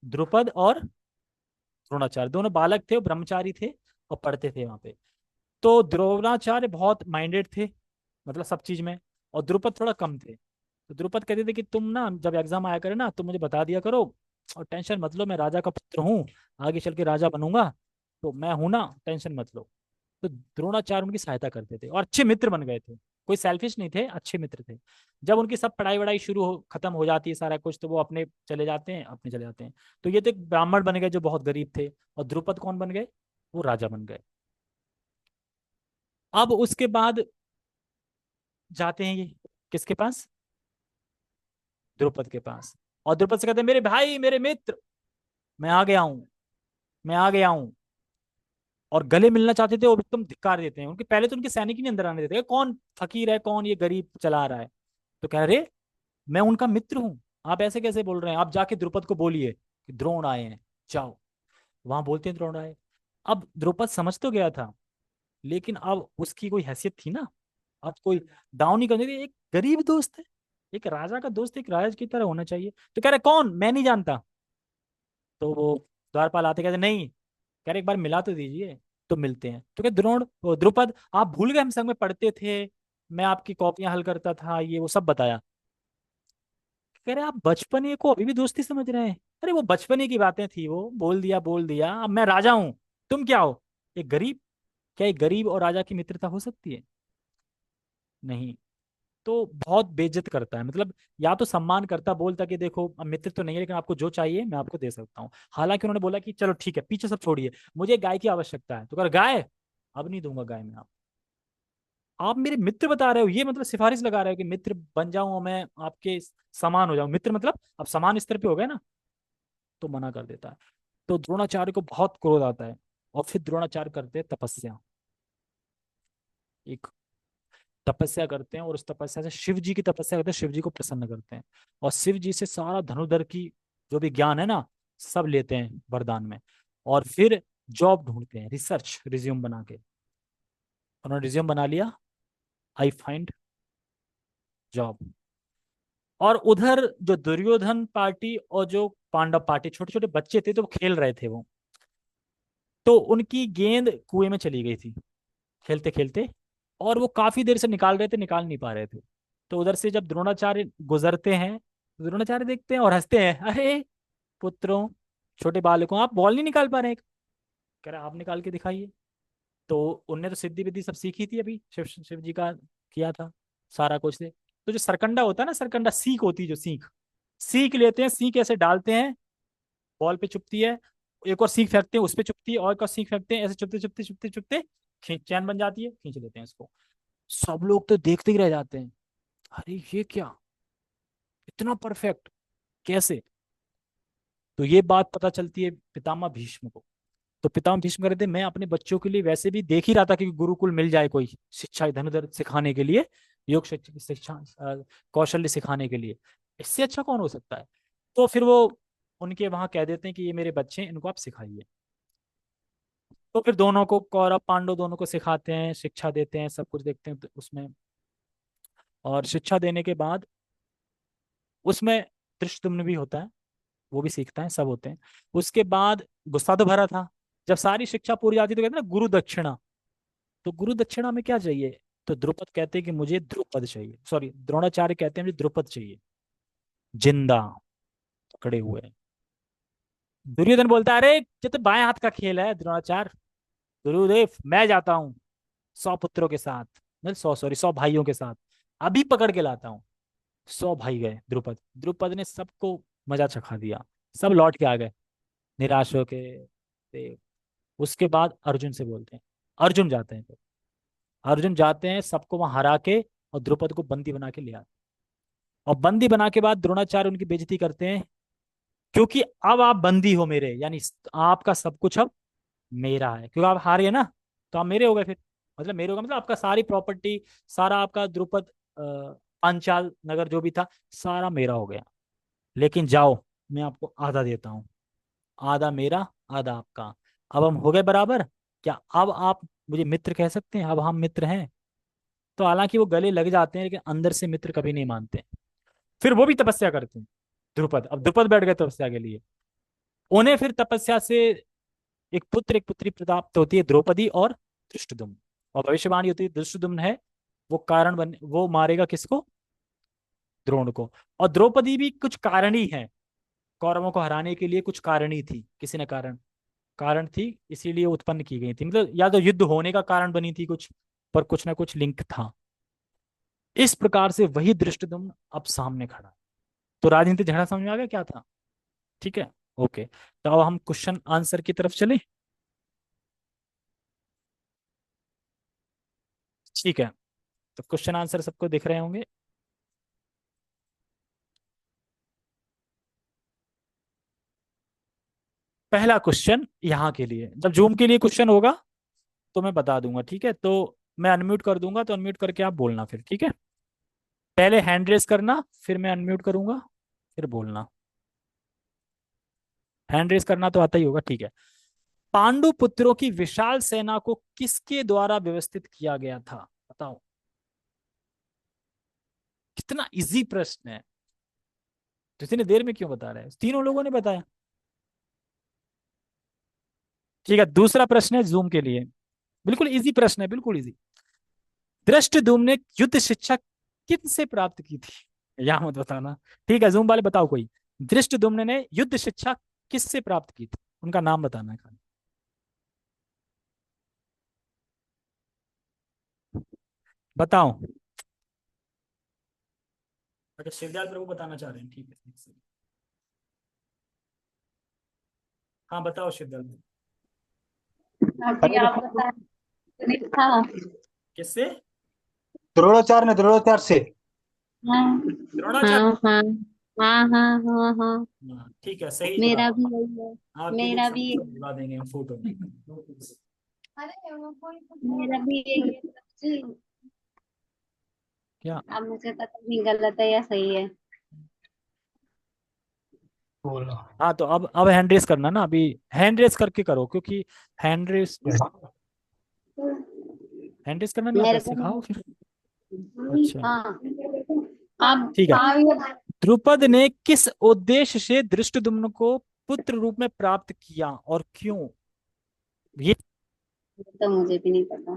द्रुपद और द्रोणाचार्य। दोनों बालक थे, वो ब्रह्मचारी थे और पढ़ते थे वहां पे। तो द्रोणाचार्य बहुत माइंडेड थे, मतलब सब चीज में, और द्रुपद थोड़ा कम थे। तो द्रुपद कहते थे कि तुम ना जब एग्जाम आया करे ना तो मुझे बता दिया करो, और टेंशन मत लो, मैं राजा का पुत्र हूँ, आगे चल के राजा बनूंगा, तो मैं हूं ना, टेंशन मत लो। तो द्रोणाचार्य उनकी सहायता करते थे और अच्छे मित्र बन गए थे। कोई सेल्फिश नहीं थे, अच्छे मित्र थे। जब उनकी सब पढ़ाई वढ़ाई खत्म हो जाती है सारा कुछ, तो वो अपने चले जाते हैं, अपने चले जाते हैं। तो ये तो एक ब्राह्मण बन गए जो बहुत गरीब थे, और द्रुपद कौन बन गए, वो राजा बन गए। अब उसके बाद जाते हैं ये किसके पास, द्रुपद के पास। और द्रुपद से कहते हैं मेरे भाई, मेरे मित्र, मैं आ गया हूं, मैं आ गया हूं। और गले मिलना चाहते थे, वो एकदम धिक्कार देते हैं उनके। पहले तो उनके सैनिक ही नहीं अंदर आने देते, कौन फकीर है, कौन ये गरीब चला रहा है। तो कह रहे मैं उनका मित्र हूं, आप ऐसे कैसे बोल रहे हैं, आप जाके द्रुपद को बोलिए कि द्रोण आए हैं, जाओ। वहां बोलते हैं द्रोण आए। अब द्रुपद समझ तो गया था, लेकिन अब उसकी कोई हैसियत थी ना, अब कोई डाउन नहीं करने, एक गरीब दोस्त है, एक राजा का दोस्त एक राजा की तरह होना चाहिए। तो कह रहे कौन, मैं नहीं जानता। तो वो द्वारपाल आते कहते नहीं, कह रहे एक बार मिला तो दीजिए। तो मिलते हैं, तो क्या द्रोण, वो द्रुपद, आप भूल गए हम संग में पढ़ते थे, मैं आपकी कॉपियां हल करता था, ये वो सब बताया। कह रहे आप बचपने को अभी भी दोस्ती समझ रहे हैं। अरे वो बचपने की बातें थी, वो बोल दिया बोल दिया, अब मैं राजा हूं, तुम क्या हो, एक गरीब। क्या एक गरीब और राजा की मित्रता हो सकती है, नहीं। तो बहुत बेइज्जत करता है, मतलब या तो सम्मान करता, बोलता कि देखो अब मित्र तो नहीं है, लेकिन आपको जो चाहिए मैं आपको दे सकता हूँ। हालांकि उन्होंने बोला कि चलो ठीक है, पीछे सब छोड़िए, मुझे गाय की आवश्यकता है। तो कर गाय, अब नहीं दूंगा गाय में। आप मेरे मित्र बता रहे हो, ये मतलब सिफारिश लगा रहे हो कि मित्र बन जाऊं और मैं आपके समान हो जाऊं, मित्र मतलब अब समान स्तर पे हो गए ना। तो मना कर देता है। तो द्रोणाचार्य को बहुत क्रोध आता है, और फिर द्रोणाचार्य करते हैं तपस्या। एक तपस्या करते हैं, और उस तपस्या से शिव जी की तपस्या करते हैं, शिव जी को प्रसन्न करते हैं। और शिव जी से सारा धनुर्धर की जो भी ज्ञान है ना, सब लेते हैं वरदान में। और फिर जॉब ढूंढते हैं, रिसर्च रिज्यूम बना के। उन्होंने रिज्यूम बना लिया, आई फाइंड जॉब। और उधर जो दुर्योधन पार्टी और जो पांडव पार्टी, छोटे छोटे बच्चे थे तो वो खेल रहे थे वो। तो उनकी गेंद कुएं में चली गई थी खेलते खेलते, और वो काफी देर से निकाल रहे थे, निकाल नहीं पा रहे थे। तो उधर से जब द्रोणाचार्य गुजरते हैं, तो द्रोणाचार्य देखते हैं और हंसते हैं, अरे पुत्रों, छोटे बालकों, आप बॉल नहीं निकाल पा रहे हैं। कह रहा आप निकाल के दिखाइए। तो उनने तो सिद्धि विद्धि सब सीखी थी, अभी शिव शिव जी का किया था सारा कुछ से। तो जो सरकंडा होता है ना, सरकंडा सीख होती है, जो सीख, सीख लेते हैं, सीख ऐसे डालते हैं, बॉल पे चुपती है, एक और सीख फेंकते हैं, उस पे चुपती है, और एक और सीख फेंकते हैं, ऐसे चुपते चुपते चुपते चुपते खींच, चैन बन जाती है, खींच लेते हैं इसको। सब लोग तो देखते ही रह जाते हैं, अरे ये क्या, इतना परफेक्ट, कैसे। तो ये बात पता चलती है पितामह भीष्म को। तो पितामह भीष्म कह रहे थे मैं अपने बच्चों के लिए वैसे भी देख ही रहा था कि गुरुकुल मिल जाए कोई शिक्षा इधर उधर सिखाने के लिए, योग शिक्षा शिक्षा, कौशल्य सिखाने के लिए, इससे अच्छा कौन हो सकता है। तो फिर वो उनके वहां कह देते हैं कि ये मेरे बच्चे हैं, इनको आप सिखाइए। तो फिर दोनों को, कौरव पांडव दोनों को सिखाते हैं, शिक्षा देते हैं, सब कुछ देखते हैं तो उसमें। और शिक्षा देने के बाद उसमें धृष्टद्युम्न भी होता है, वो भी सीखता है, सब होते हैं। उसके बाद गुस्सा तो भरा था। जब सारी शिक्षा पूरी जाती तो कहते हैं ना गुरु दक्षिणा। तो गुरु दक्षिणा में क्या चाहिए, तो द्रुपद कहते हैं कि मुझे द्रुपद चाहिए, सॉरी द्रोणाचार्य कहते हैं मुझे द्रुपद चाहिए, जिंदा पकड़े हुए। दुर्योधन बोलता है अरे ये तो बाएं हाथ का खेल है द्रोणाचार्य, गुरुदेव मैं जाता हूँ 100 पुत्रों के साथ, नहीं 100, सॉरी 100 भाइयों के साथ, अभी पकड़ के लाता हूँ। 100 भाई गए, द्रुपद द्रुपद ने सबको मजा चखा दिया, सब लौट के आ गए निराश होके। ते- उसके बाद अर्जुन से बोलते हैं, अर्जुन जाते हैं फिर, अर्जुन जाते हैं सबको वहां हरा के, और द्रुपद को बंदी बना के ले आते हैं। और बंदी बना के बाद द्रोणाचार्य उनकी बेइज्जती करते हैं, क्योंकि अब आप बंदी हो मेरे, यानी आपका सब कुछ अब मेरा है, क्योंकि आप हारे ना, तो आप मेरे हो गए फिर। मतलब मेरे हो गए मतलब आपका सारी प्रॉपर्टी, सारा आपका द्रुपद, पांचाल नगर जो भी था, सारा मेरा हो गया। लेकिन जाओ, मैं आपको आधा देता हूँ, आधा मेरा, आधा आपका। अब हम हो गए बराबर, क्या अब आप मुझे मित्र कह सकते हैं, अब हम मित्र हैं। तो हालांकि वो गले लग जाते हैं लेकिन अंदर से मित्र कभी नहीं मानते। फिर वो भी तपस्या करते हैं। द्रुपद, अब द्रुपद बैठ गए तपस्या के लिए। उन्हें फिर तपस्या से एक पुत्र एक पुत्री प्राप्त होती है, द्रौपदी और धृष्टद्युम्न। और भविष्यवाणी होती है धृष्टद्युम्न है वो कारण बन, वो मारेगा किसको? द्रोण को। और द्रौपदी भी कुछ कारण ही है, कौरवों को हराने के लिए कुछ कारण ही थी, किसी ने कारण थी, इसीलिए उत्पन्न की गई थी। मतलब या तो युद्ध होने का कारण बनी थी कुछ, पर कुछ ना कुछ लिंक था। इस प्रकार से वही धृष्टद्युम्न अब सामने खड़ा है। तो राजनीतिक झगड़ा समझ में आ गया क्या था? ठीक है। ओके, तो अब हम क्वेश्चन आंसर की तरफ चले। ठीक है, तो क्वेश्चन आंसर सबको दिख रहे होंगे। पहला क्वेश्चन यहाँ के लिए, जब जूम के लिए क्वेश्चन होगा तो मैं बता दूंगा, ठीक है? तो मैं अनम्यूट कर दूंगा, तो अनम्यूट करके आप बोलना फिर, ठीक है? पहले हैंड रेस करना, फिर मैं अनम्यूट करूंगा, फिर बोलना। हैंड रेस करना तो आता ही होगा, ठीक है। पांडु पुत्रों की विशाल सेना को किसके द्वारा व्यवस्थित किया गया था? बताओ। कितना इजी प्रश्न है, तो इतनी देर में क्यों बता रहे हैं? तीनों लोगों ने बताया। ठीक है, दूसरा प्रश्न है जूम के लिए, बिल्कुल इजी प्रश्न है, बिल्कुल इजी। धृष्टद्युम्न ने युद्ध शिक्षा किन से प्राप्त की थी? यहाँ मत बताना। ठीक है, जूम वाले बताओ कोई। धृष्टद्युम्न ने युद्ध शिक्षा किससे प्राप्त की थी? उनका नाम बताना है खाली। बताओ। अच्छा, शिवदयाल प्रभु बताना चाह रहे हैं, ठीक है। हाँ बताओ शिवदयाल प्रभु। अभी आप बता था। किससे? द्रोणाचार्य ने द्रोणाचार्य से। हाँ द्रोणाचार्य। हाँ हाँ हाँ हाँ हाँ हाँ। हाँ ठीक है, सही मेरा भी जवाब। यही है। आपके लिए मेरा भी सब बुला देंगे हम फोटो में। मेरा भी यही है जी। क्या? अब मुझे पता नहीं गलत है या सही है। बोलो। हाँ तो अब हैंड रेस करना ना, अभी हैंड रेस करके करो, क्योंकि हैंड रेस, हैंड रेस करना नहीं आता, मेरे को सिखाओ फिर। नहीं। अच्छा हाँ। अब ठीक है। हाँ द्रुपद ने किस उद्देश्य से धृष्टद्युम्न को पुत्र रूप में प्राप्त किया और क्यों? ये तो मुझे भी नहीं पता।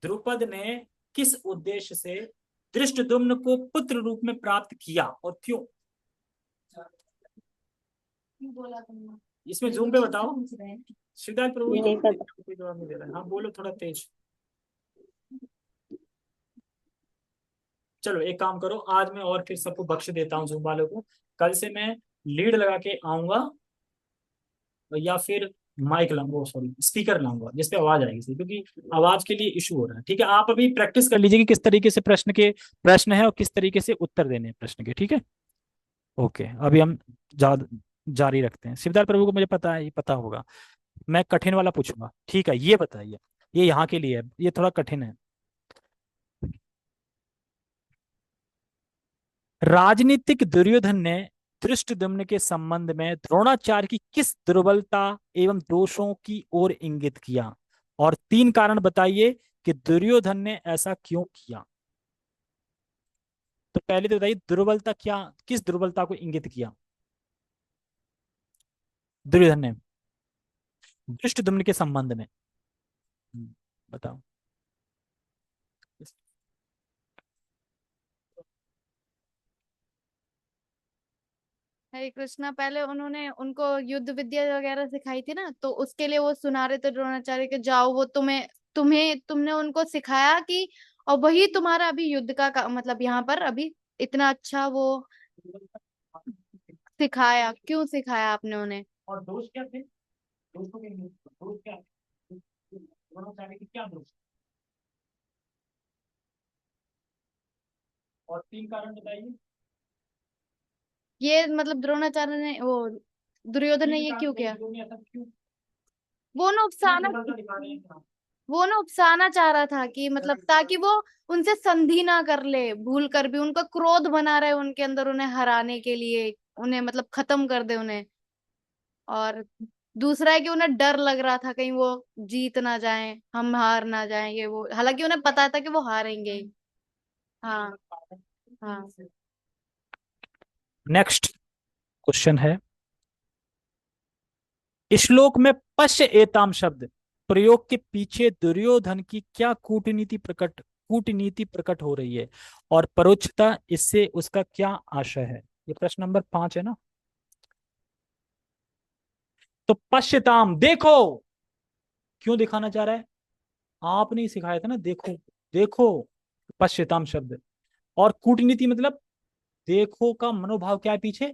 द्रुपद ने किस उद्देश्य से धृष्टद्युम्न को पुत्र रूप में प्राप्त किया और क्यों? क्यों बोला तुमने? इसमें जूम पे बताओ। सिद्धार्थ प्रभु नहीं पता। कोई जवाब नहीं दे रहा है। हाँ बोलो थोड़ा तेज। चलो एक काम करो, आज मैं और फिर सबको बख्श देता हूँ जूम वालों को। कल से मैं लीड लगा के आऊंगा, या फिर माइक लाऊंगा, वो सॉरी स्पीकर लाऊंगा जिसपे आवाज आएगी सही, क्योंकि आवाज के लिए इशू हो रहा है। ठीक है, आप अभी प्रैक्टिस कर लीजिए कि किस तरीके से प्रश्न है और किस तरीके से उत्तर देने हैं प्रश्न के, ठीक है? ओके, अभी हम जा, जारी रखते हैं। शिवदार प्रभु को मुझे पता है, ये पता होगा। मैं कठिन वाला पूछूंगा, ठीक है? ये बताइए, ये यहाँ के लिए है, ये थोड़ा कठिन है। राजनीतिक दुर्योधन ने धृष्टद्युम्न के संबंध में द्रोणाचार्य की किस दुर्बलता एवं दोषों की ओर इंगित किया? और तीन कारण बताइए कि दुर्योधन ने ऐसा क्यों किया। तो पहले तो बताइए दुर्बलता क्या, किस दुर्बलता को इंगित किया दुर्योधन ने धृष्टद्युम्न के संबंध में? बताओ। हरे कृष्णा, पहले उन्होंने उनको युद्ध विद्या वगैरह सिखाई थी ना, तो उसके लिए वो सुना रहे थे द्रोणाचार्य के, जाओ वो तुम्हें तुम्हें तुमने उनको सिखाया कि, और वही तुम्हारा अभी युद्ध का मतलब यहाँ पर अभी इतना अच्छा वो सिखाया, क्यों सिखाया आपने उन्हें? और दोष क्या थे? दोस्तों के दोष क्या थे? द्रोणाचार्य के क्या दोष? और तीन कारण बताइए। ये मतलब द्रोणाचार्य ने वो दुर्योधन ने तीन ये कारण क्यों बताइए, किया? जो भी ऐसा क्यों, वो ना क्यों उकसाना दुर्बलता दिखा रहे हैं? वो ना उकसाना चाह रहा था कि मतलब ताकि वो उनसे संधि ना कर ले, भूल कर भी उनका क्रोध बना रहे उनके अंदर, उन्हें हराने के लिए, उन्हें मतलब खत्म कर दे उन्हें। और दूसरा है कि उन्हें डर लग रहा था कहीं वो जीत ना जाए, हम हार ना जाए, ये वो, हालांकि उन्हें पता था कि वो हारेंगे ही। हाँ हाँ। नेक्स्ट क्वेश्चन है, श्लोक में पश्य एताम शब्द प्रयोग के पीछे दुर्योधन की क्या कूटनीति प्रकट हो रही है, और परोक्षता इससे उसका क्या आशय है। ये प्रश्न नंबर 5 है ना। तो पश्यताम, देखो, क्यों दिखाना चाह रहा है, आपने ही सिखाया था ना, देखो देखो, पश्यताम शब्द। और कूटनीति मतलब देखो का मनोभाव क्या है पीछे,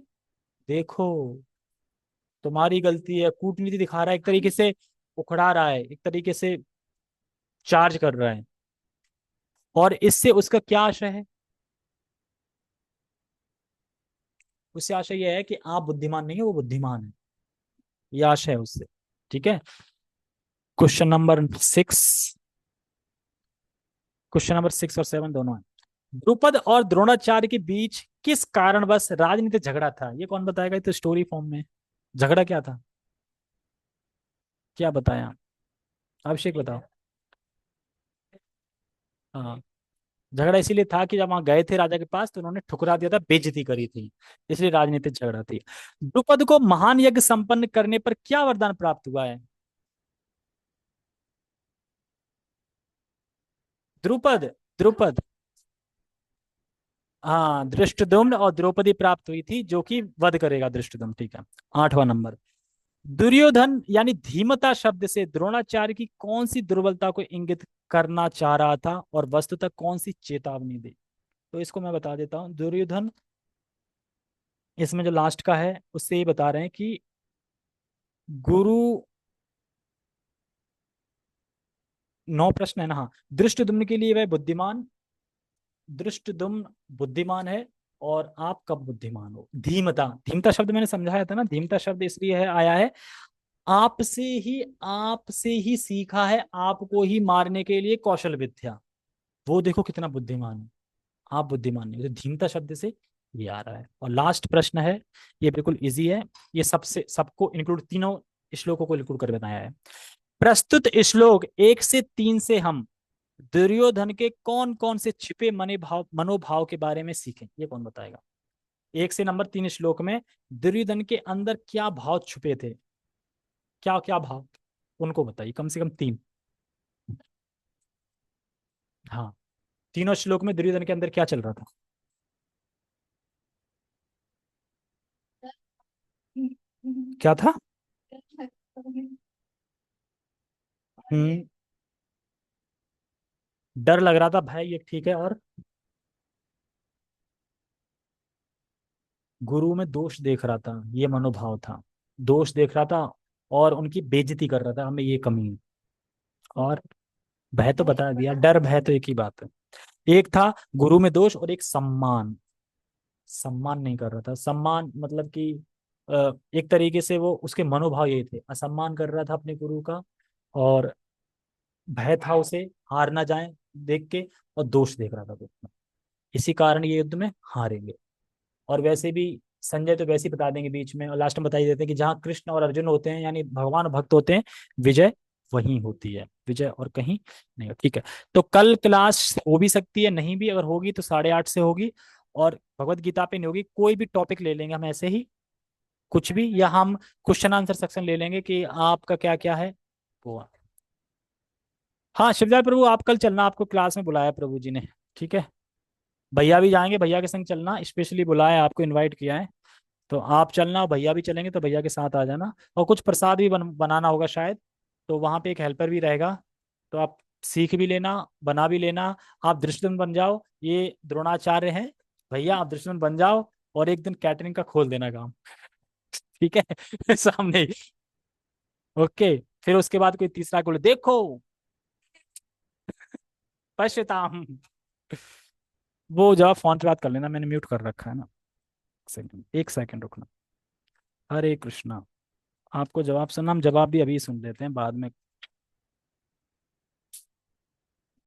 देखो तुम्हारी गलती है, कूटनीति दिखा रहा है, एक तरीके से उखड़ा रहा है, एक तरीके से चार्ज कर रहा है। और इससे उसका क्या आशय है, उससे आशय यह है कि आप बुद्धिमान नहीं है, वो बुद्धिमान है, ये आशय है उससे। ठीक है। क्वेश्चन नंबर 6, क्वेश्चन नंबर 6 और 7 दोनों है। द्रुपद और द्रोणाचार्य के बीच किस कारणवश राजनीतिक झगड़ा था, ये कौन बताएगा, ये तो स्टोरी फॉर्म में। झगड़ा क्या था, क्या बताया, अभिषेक बताओ। हाँ, झगड़ा इसीलिए था कि जब वहां गए थे राजा के पास तो उन्होंने ठुकरा दिया था, बेइज्जती करी थी, इसलिए राजनीतिक झगड़ा थी। द्रुपद को महान यज्ञ संपन्न करने पर क्या वरदान प्राप्त हुआ है, द्रुपद, द्रुपद, हाँ, धृष्टद्युम्न और द्रौपदी प्राप्त हुई थी, जो कि वध करेगा धृष्टद्युम्न। ठीक है। 8वां नंबर, दुर्योधन यानी धीमता शब्द से द्रोणाचार्य की कौन सी दुर्बलता को इंगित करना चाह रहा था, और वस्तुतः कौन सी चेतावनी दी। तो इसको मैं बता देता हूं, दुर्योधन इसमें जो लास्ट का है उससे ये बता रहे हैं कि गुरु, 9 प्रश्न है ना, हाँ, दृष्टद्युम्न के लिए वह बुद्धिमान, दृष्टद्युम्न बुद्धिमान है, और आप कब बुद्धिमान हो। धीमता, धीमता शब्द मैंने समझाया था ना, धीमता शब्द इसलिए है आया है, आपसे ही सीखा है, आपको ही मारने के लिए कौशल विद्या, वो देखो कितना बुद्धिमान है, आप बुद्धिमान नहीं हो। तो धीमता शब्द से ये आ रहा है। और लास्ट प्रश्न है, ये बिल्कुल इजी है, ये सबसे सबको इंक्लूड, तीनों श्लोकों को इंक्लूड कर बताया है। प्रस्तुत श्लोक 1 से 3 से हम दुर्योधन के कौन कौन से छिपे मनोभाव के बारे में सीखें, ये कौन बताएगा। 1 से नंबर 3 श्लोक में दुर्योधन के अंदर क्या भाव छुपे थे, क्या क्या भाव, उनको बताइए, कम से कम 3। हाँ, तीनों श्लोक में दुर्योधन के अंदर क्या चल रहा था। क्या था। हम्म, डर लग रहा था भाई, ये ठीक है। और गुरु में दोष देख रहा था, ये मनोभाव था, दोष देख रहा था, और उनकी बेइज्जती कर रहा था, हमें ये कमी है। और भय तो बता दिया, डर भय तो एक ही बात है। एक था गुरु में दोष, और एक सम्मान, सम्मान नहीं कर रहा था, सम्मान मतलब कि एक तरीके से वो उसके मनोभाव ये थे, असम्मान कर रहा था अपने गुरु का, और भय था उसे हार ना जाए देख के, और दोष देख रहा था खुद में। इसी कारण ये युद्ध में हारेंगे। और वैसे भी संजय तो वैसे ही बता देंगे बीच में, और लास्ट में बता ही देते हैं कि जहाँ कृष्ण और अर्जुन होते हैं, यानी भगवान और भक्त होते हैं, विजय वहीं होती है, विजय और कहीं नहीं। ठीक है। तो कल क्लास हो भी सकती है, नहीं भी, अगर होगी तो 8:30 से होगी, और भगवत गीता पे नहीं होगी, कोई भी टॉपिक ले लेंगे हम ऐसे ही, कुछ भी, या हम क्वेश्चन आंसर सेक्शन ले लेंगे कि आपका क्या क्या है वो। हाँ, शिवजाल प्रभु, आप कल चलना, आपको क्लास में बुलाया प्रभु जी ने। ठीक है। भैया भी जाएंगे, भैया के संग चलना, स्पेशली बुलाया है, आपको इनवाइट किया है, तो आप चलना, भैया भी चलेंगे तो भैया के साथ आ जाना। और कुछ प्रसाद भी बनाना होगा शायद, तो वहां पे एक हेल्पर भी रहेगा, तो आप सीख भी लेना, बना भी लेना। आप दृष्टि बन जाओ, ये द्रोणाचार्य हैं, भैया आप दृष्टि बन जाओ, और एक दिन कैटरिंग का खोल देना काम। ठीक है। सामने ही। ओके। फिर उसके बाद कोई तीसरा खोले, देखो पश्यताम। वो जवाब फोन पे बात कर लेना, मैंने म्यूट कर रखा है ना। सेकंड, 1 सेकंड रुकना। हरे कृष्णा। आपको जवाब सुनना, हम जवाब भी अभी सुन लेते हैं, बाद में